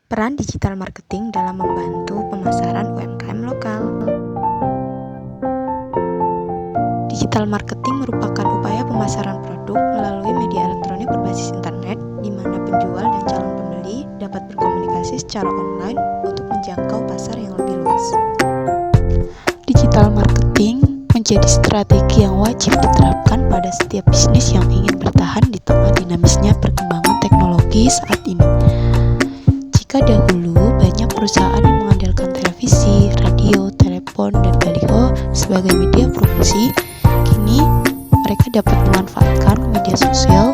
Peran digital marketing dalam membantu pemasaran UMKM lokal. Digital marketing merupakan upaya pemasaran produk melalui media elektronik berbasis internet, di mana penjual dan calon pembeli dapat berkomunikasi secara online untuk menjangkau pasar yang lebih luas. Digital marketing menjadi strategi yang wajib diterapkan pada setiap bisnis yang ingin bertahan di tengah dinamisnya perkembangan teknologi saat ini. Jika dahulu banyak perusahaan yang mengandalkan televisi, radio, telepon, dan baliho sebagai media promosi, kini mereka dapat memanfaatkan media sosial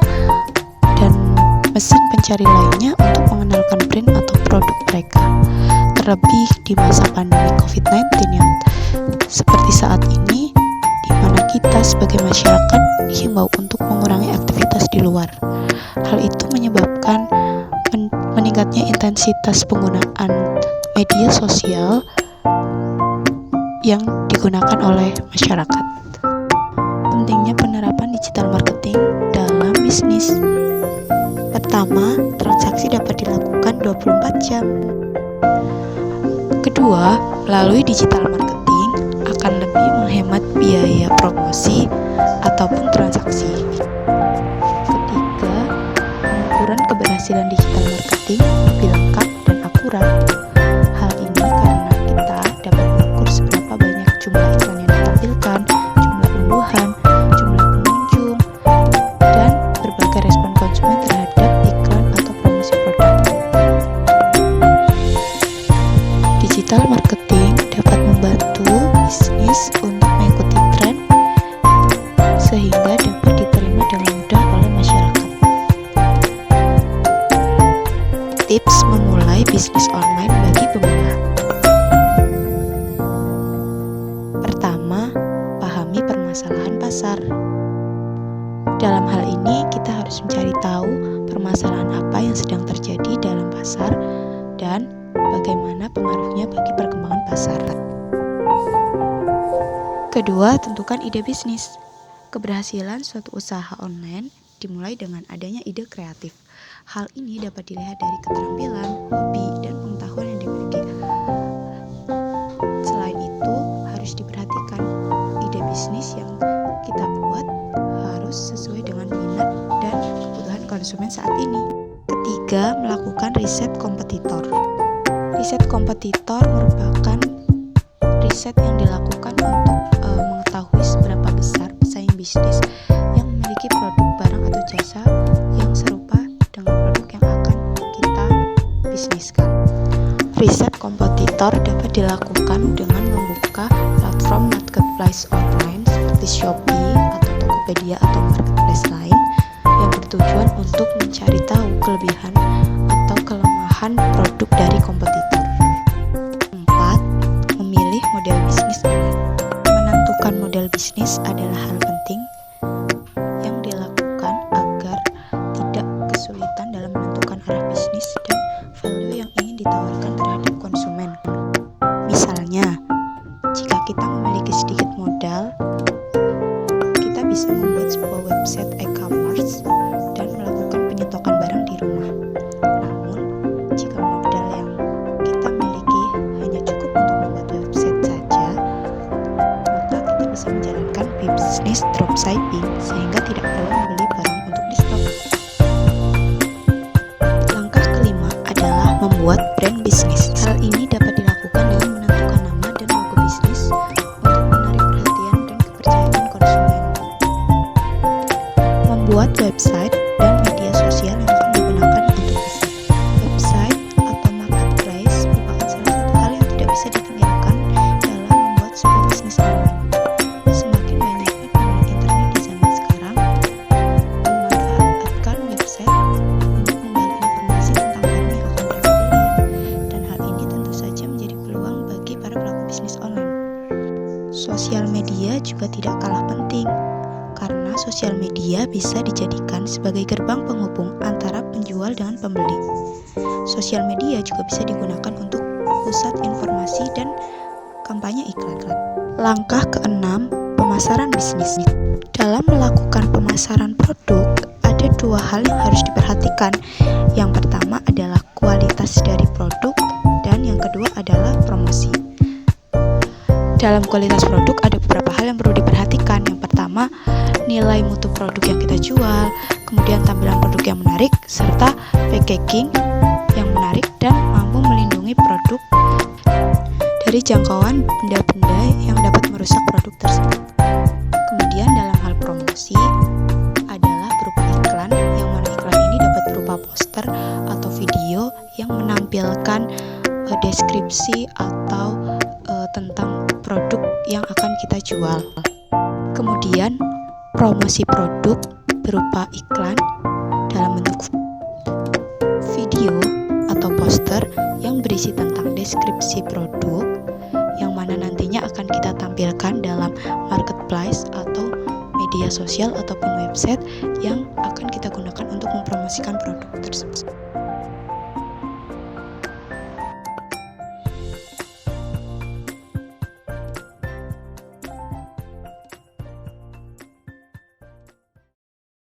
dan mesin pencari lainnya untuk mengenalkan brand atau produk mereka. Terlebih di masa pandemi COVID-19 yang seperti saat ini, di mana kita sebagai masyarakat dihimbau untuk mengurangi aktivitas di luar. Hal itu menyebabkan meningkatnya intensitas penggunaan media sosial yang digunakan oleh masyarakat. Pentingnya penerapan digital marketing dalam bisnis. Pertama, transaksi dapat dilakukan 24 jam. Kedua, melalui digital marketing akan lebih menghemat biaya promosi ataupun transaksi. Ketiga, pengukuran keberhasilan digital marketing lebih lengkap dan akurat. Hal ini karena kita dapat mengukur seberapa banyak jumlah iklan yang ditampilkan, jumlah unduhan, jumlah pengunjung, dan berbagai respon konsumen terhadap iklan atau promosi produk. Digital marketing dapat membantu bisnis untuk mengikuti tren sehingga dapat diterima dengan mudah oleh masyarakat. Tips memulai bisnis online bagi pemula. Pertama, pahami permasalahan pasar. Dalam hal ini, kita harus mencari tahu permasalahan apa yang sedang terjadi dalam pasar dan bagaimana pengaruhnya bagi perkembangan pasar. Kedua, tentukan ide bisnis. Keberhasilan suatu usaha online dimulai dengan adanya ide kreatif. Hal ini dapat dilihat dari keterampilan, hobi, dan pengetahuan yang dimiliki. Selain itu, harus diperhatikan ide bisnis yang kita buat harus sesuai dengan minat dan kebutuhan konsumen saat ini. Ketiga, melakukan riset kompetitor. Riset kompetitor merupakan riset yang dilakukan untuk mengetahui seberapa besar pesaing bisnis yang memiliki produk, barang, atau jasa yang serupa dengan produk yang akan kita bisniskan. Riset kompetitor dapat dilakukan dengan membuka platform marketplace online seperti Shopee atau Tokopedia atau marketplace lain yang bertujuan untuk mencari tahu kelebihan atau kelemahan produk dari kompetitor. 4. Memilih model bisnis online. Menentukan model bisnis adalah hal penting yang dilakukan agar tidak kesulitan dalam menentukan arah bisnis dan value yang ingin ditawarkan terhadap konsumen. Misalnya, jika kita memiliki sedikit modal, kita bisa membuat sebuah website e-commerce dan melakukan penyetokan barang di rumah. Namun, jika modal yang kita miliki hanya cukup untuk membuat website saja, maka kita bisa menjalankan bisnis dropshipping sehingga tidak perlu membeli barang untuk di-stok. Langkah kelima adalah membuat brand bisnis. Hal ini dapat dilakukan dengan menentukan nama dan logo bisnis untuk menarik perhatian dan kepercayaan konsumen. Membuat website dan media sosial yang akan digunakan untuk bisnis. Website atau marketplace merupakan salah satu hal yang tidak bisa ditinggalkan dalam membuat sebuah bisnis online. Semakin banyaknya pemilik internet di zaman sekarang memanfaatkan website untuk menggali informasi tentang barang yang akan mereka beli, dan hal ini tentu saja menjadi peluang bagi para pelaku bisnis online. Sosial media juga tidak kalah penting, karena sosial media bisa dijadikan sebagai gerbang penghubung antara penjual dengan pembeli. Sosial media juga bisa digunakan untuk pusat informasi dan kampanye iklan. Langkah keenam, pemasaran bisnis. Dalam melakukan pemasaran produk, ada dua hal yang harus diperhatikan. Yang pertama adalah kualitas dari produk dalam kualitas produk ada beberapa hal yang perlu diperhatikan. Yang pertama, nilai mutu produk yang kita jual, kemudian tampilan produk yang menarik, serta packaging yang menarik dan mampu melindungi produk dari jangkauan benda-benda yang dapat merusak produk tersebut. Kemudian dalam hal promosi adalah berupa iklan, yang mana iklan ini dapat berupa poster atau video yang menampilkan deskripsi atau tentang produk yang akan kita jual. Kemudian promosi produk berupa iklan dalam bentuk video atau poster yang berisi tentang deskripsi produk, yang mana nantinya akan kita tampilkan dalam marketplace atau media sosial ataupun website yang akan kita gunakan untuk mempromosikan produk tersebut.